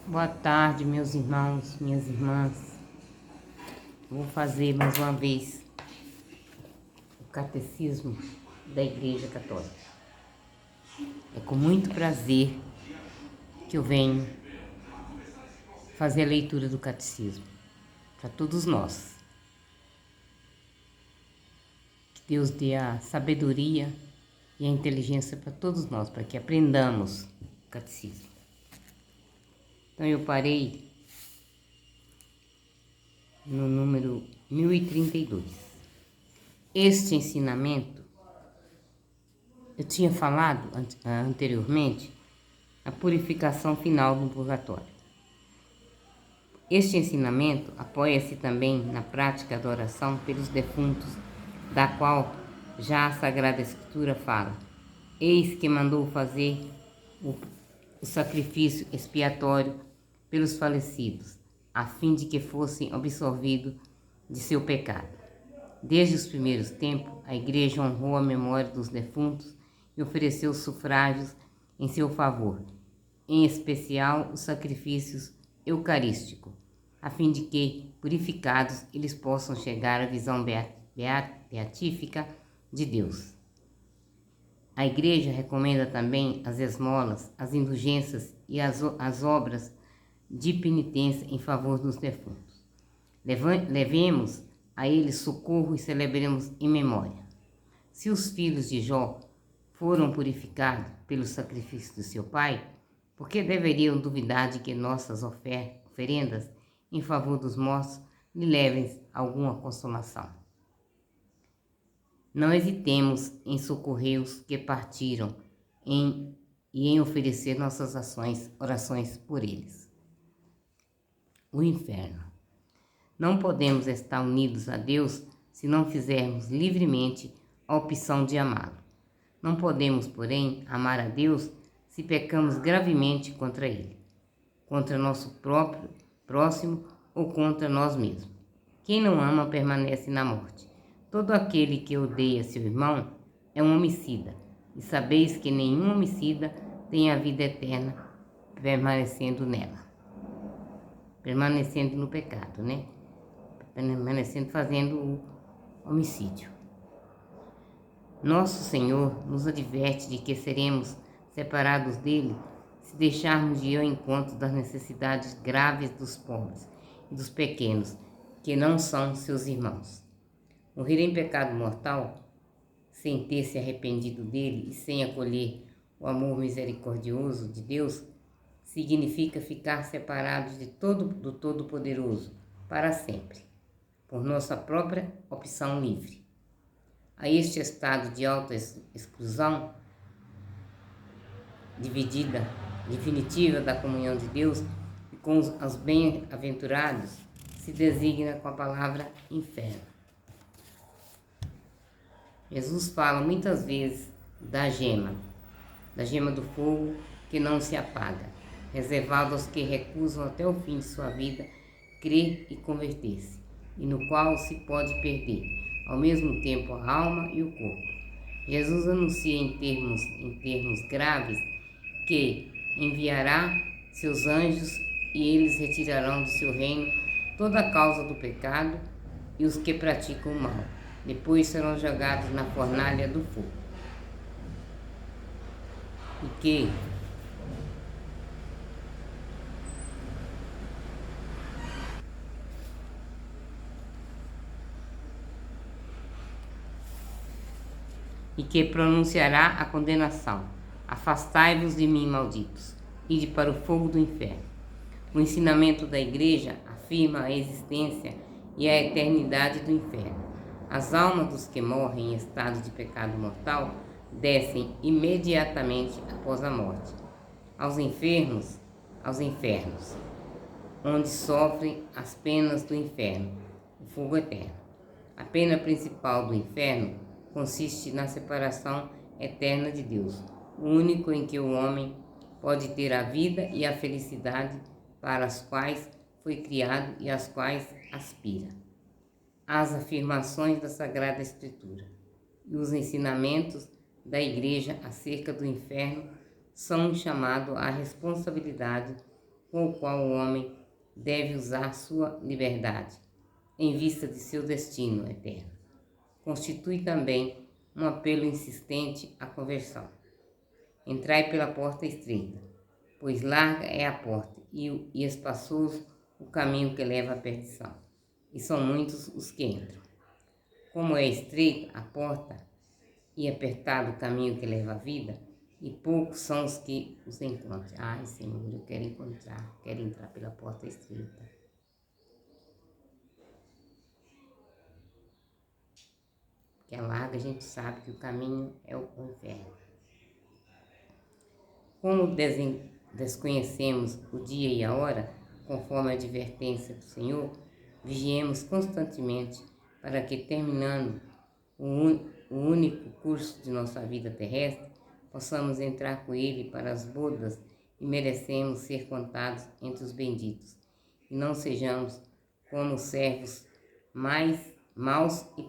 Boa tarde, meus irmãos, minhas irmãs. Vou fazer mais uma vez o catecismo da Igreja Católica. É com muito prazer que eu venho fazer a leitura do catecismo para todos nós. Que Deus dê a sabedoria e a inteligência para todos nós, para que aprendamos o catecismo. Então eu parei no número 1032. Este ensinamento, eu tinha falado anteriormente, a purificação final do purgatório. Este ensinamento apoia-se também na prática da oração pelos defuntos, da qual já a Sagrada Escritura fala. Eis que mandou fazer o sacrifício expiatório pelos falecidos, a fim de que fossem absolvidos de seu pecado. Desde os primeiros tempos, a Igreja honrou a memória dos defuntos e ofereceu sufrágios em seu favor, em especial os sacrifícios eucarísticos, a fim de que, purificados, eles possam chegar à visão beatífica de Deus. A Igreja recomenda também as esmolas, as indulgências e as obras de penitência em favor dos defuntos. Levemos a eles socorro e celebremos em memória. Se os filhos de Jó foram purificados pelo sacrifício de seu pai, por que deveriam duvidar de que nossas oferendas em favor dos mortos lhe levem alguma consolação? Não hesitemos em socorrer os que partiram e em oferecer nossas orações por eles. O inferno. Não podemos estar unidos a Deus se não fizermos livremente a opção de amá-lo. Não podemos, porém, amar a Deus se pecamos gravemente contra Ele, contra nosso próprio próximo ou contra nós mesmos. Quem não ama permanece na morte. Todo aquele que odeia seu irmão é um homicida, e sabeis que nenhum homicida tem a vida eterna permanecendo nela. Permanecendo no pecado, né? Permanecendo fazendo o homicídio. Nosso Senhor nos adverte de que seremos separados dele se deixarmos de ir ao encontro das necessidades graves dos pobres e dos pequenos, que não são seus irmãos. Morrer em pecado mortal, sem ter se arrependido dele e sem acolher o amor misericordioso de Deus, significa ficar separados do Todo-Poderoso para sempre, por nossa própria opção livre. A este estado de auto-exclusão definitiva da comunhão de Deus e com os bem-aventurados se designa com a palavra inferno. Jesus fala muitas vezes da gema do fogo que não se apaga, reservado aos que recusam até o fim de sua vida crer e converter-se, e no qual se pode perder, ao mesmo tempo, a alma e o corpo. Jesus anuncia em termos graves que enviará seus anjos e eles retirarão do seu reino toda a causa do pecado e os que praticam o mal. Depois serão jogados na fornalha do fogo. E que pronunciará a condenação. Afastai-vos de mim, malditos, ide para o fogo do inferno. O ensinamento da Igreja afirma a existência e a eternidade do inferno. As almas dos que morrem em estado de pecado mortal descem imediatamente após a morte aos infernos, onde sofrem as penas do inferno, o fogo eterno. A pena principal do inferno consiste na separação eterna de Deus, o único em que o homem pode ter a vida e a felicidade para as quais foi criado e às quais aspira. As afirmações da Sagrada Escritura e os ensinamentos da Igreja acerca do inferno são um chamado à responsabilidade com o qual o homem deve usar sua liberdade, em vista de seu destino eterno. Constitui também um apelo insistente à conversão. Entrai pela porta estreita, pois larga é a porta e espaçoso o caminho que leva à perdição, e são muitos os que entram. Como é estreita a porta e apertado o caminho que leva à vida, e poucos são os que os encontram. Ai, Senhor, eu quero entrar pela porta estreita. Porque a larga a gente sabe que o caminho é o inferno. Como desconhecemos o dia e a hora, conforme a advertência do Senhor, vigiemos constantemente para que, terminando o único curso de nossa vida terrestre, possamos entrar com Ele para as bodas e merecemos ser contados entre os benditos, e não sejamos como servos maus e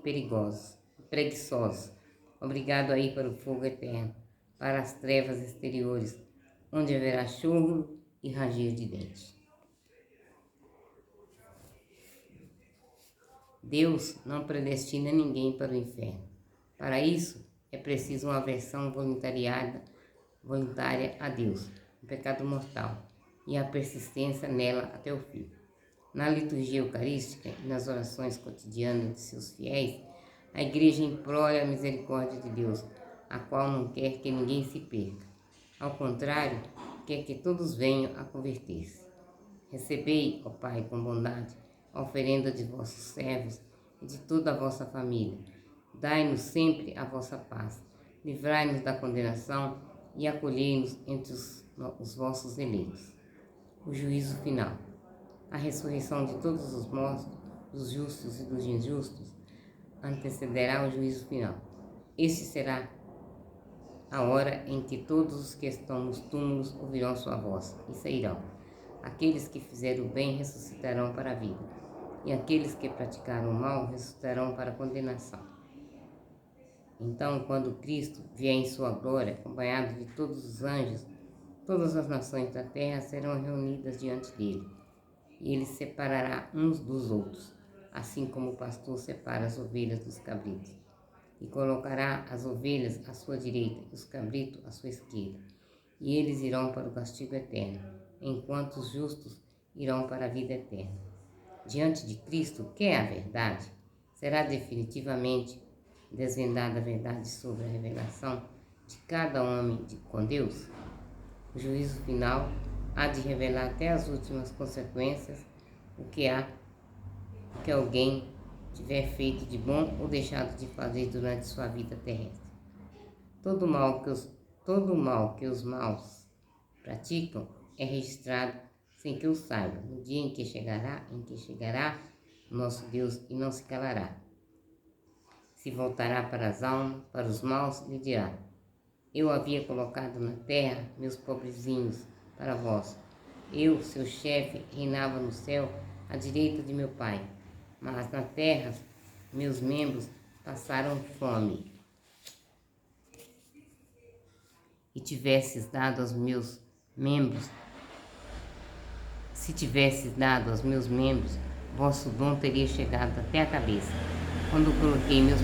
preguiçosos, obrigados a ir para o fogo eterno, para as trevas exteriores, onde haverá choro e ranger de dentes. Deus não predestina ninguém para o inferno. Para isso, é preciso uma aversão voluntária a Deus, o pecado mortal, e a persistência nela até o fim. Na liturgia eucarística e nas orações cotidianas de seus fiéis, a Igreja implora a misericórdia de Deus, a qual não quer que ninguém se perca. Ao contrário, quer que todos venham a converter-se. Recebei, ó Pai, com bondade, a oferenda de vossos servos e de toda a vossa família. Dai-nos sempre a vossa paz. Livrai-nos da condenação e acolhei-nos entre os vossos eleitos. O juízo final. A ressurreição de todos os mortos, dos justos e dos injustos, antecederá o juízo final. Este será a hora em que todos os que estão nos túmulos ouvirão sua voz e sairão. Aqueles que fizeram o bem ressuscitarão para a vida, e aqueles que praticaram o mal ressuscitarão para a condenação. Então, quando Cristo vier em sua glória, acompanhado de todos os anjos, todas as nações da terra serão reunidas diante dele, e ele separará uns dos outros, assim como o pastor separa as ovelhas dos cabritos, e colocará as ovelhas à sua direita e os cabritos à sua esquerda, e eles irão para o castigo eterno, enquanto os justos irão para a vida eterna. Diante de Cristo, que é a verdade, será definitivamente desvendada a verdade sobre a revelação de cada homem com Deus. O juízo final há de revelar até as últimas consequências o que alguém tiver feito de bom ou deixado de fazer durante sua vida terrestre. Todo o mal que os maus praticam é registrado sem que o saibam, no dia em que chegará nosso Deus e não se calará. Se voltará para as almas, para os maus, lhe dirá: eu havia colocado na terra meus pobrezinhos para vós. Eu, seu chefe, reinava no céu à direita de meu Pai, mas na terra meus membros passaram fome. E tivesses dado aos meus membros, se tivesses dado aos meus membros, vosso dom teria chegado até a cabeça. Quando coloquei meus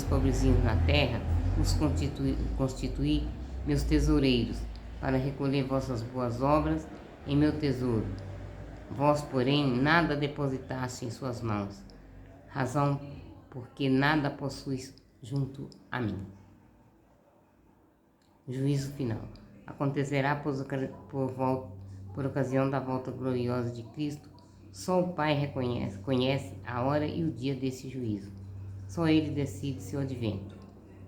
pobrezinhos na terra, os constituí meus tesoureiros, para recolher vossas boas obras em meu tesouro. Vós, porém, nada depositaste em suas mãos, razão porque nada possuis junto a mim. Juízo final. Acontecerá por ocasião da volta gloriosa de Cristo. Só o Pai conhece a hora e o dia desse juízo. Só Ele decide seu advento.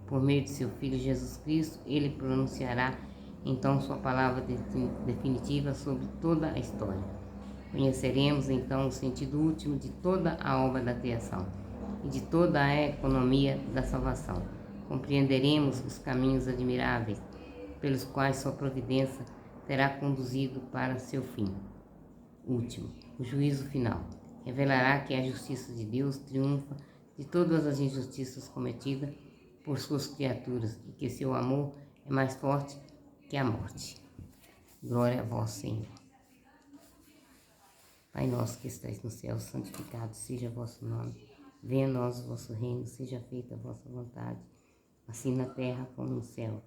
Por meio de seu Filho Jesus Cristo, Ele pronunciará então sua palavra definitiva sobre toda a história. Conheceremos então o sentido último de toda a obra da criação e de toda a economia da salvação. Compreenderemos os caminhos admiráveis pelos quais sua providência terá conduzido para seu fim último. O juízo final revelará que a justiça de Deus triunfa de todas as injustiças cometidas por suas criaturas e que seu amor é mais forte que a morte. Glória a vós, Senhor. Pai nosso que estais no céu, santificado seja o vosso nome. Venha a nós o vosso reino, seja feita a vossa vontade, assim na terra como no céu.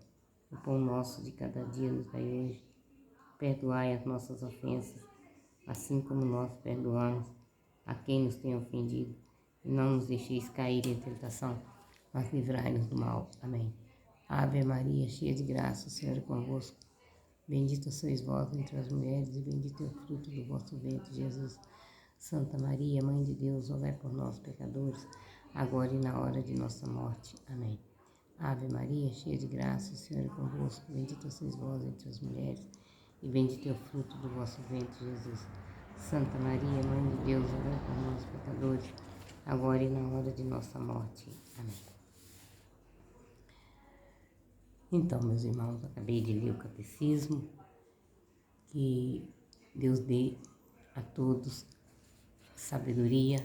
O pão nosso de cada dia nos dai hoje. Perdoai as nossas ofensas, assim como nós perdoamos a quem nos tem ofendido. E não nos deixeis cair em tentação, mas livrai-nos do mal. Amém. Ave Maria, cheia de graça, o Senhor é convosco. Bendita sois vós entre as mulheres, e bendito é o fruto do vosso ventre, Jesus. Santa Maria, Mãe de Deus, rogai por nós, pecadores, agora e na hora de nossa morte. Amém. Ave Maria, cheia de graça, o Senhor é convosco. Bendita sois vós entre as mulheres, e bendito é o fruto do vosso ventre, Jesus. Santa Maria, Mãe de Deus, rogai por nós, pecadores, agora e na hora de nossa morte. Amém. Então, meus irmãos, acabei de ler o Catecismo. Que Deus dê a todos sabedoria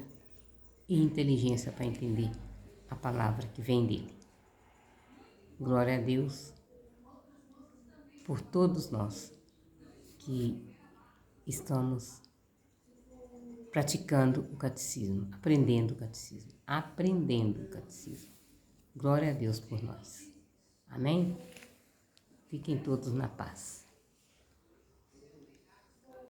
e inteligência para entender a palavra que vem dele. Glória a Deus por todos nós que estamos praticando o catecismo, aprendendo o catecismo. Glória a Deus por nós. Amém? Fiquem todos na paz.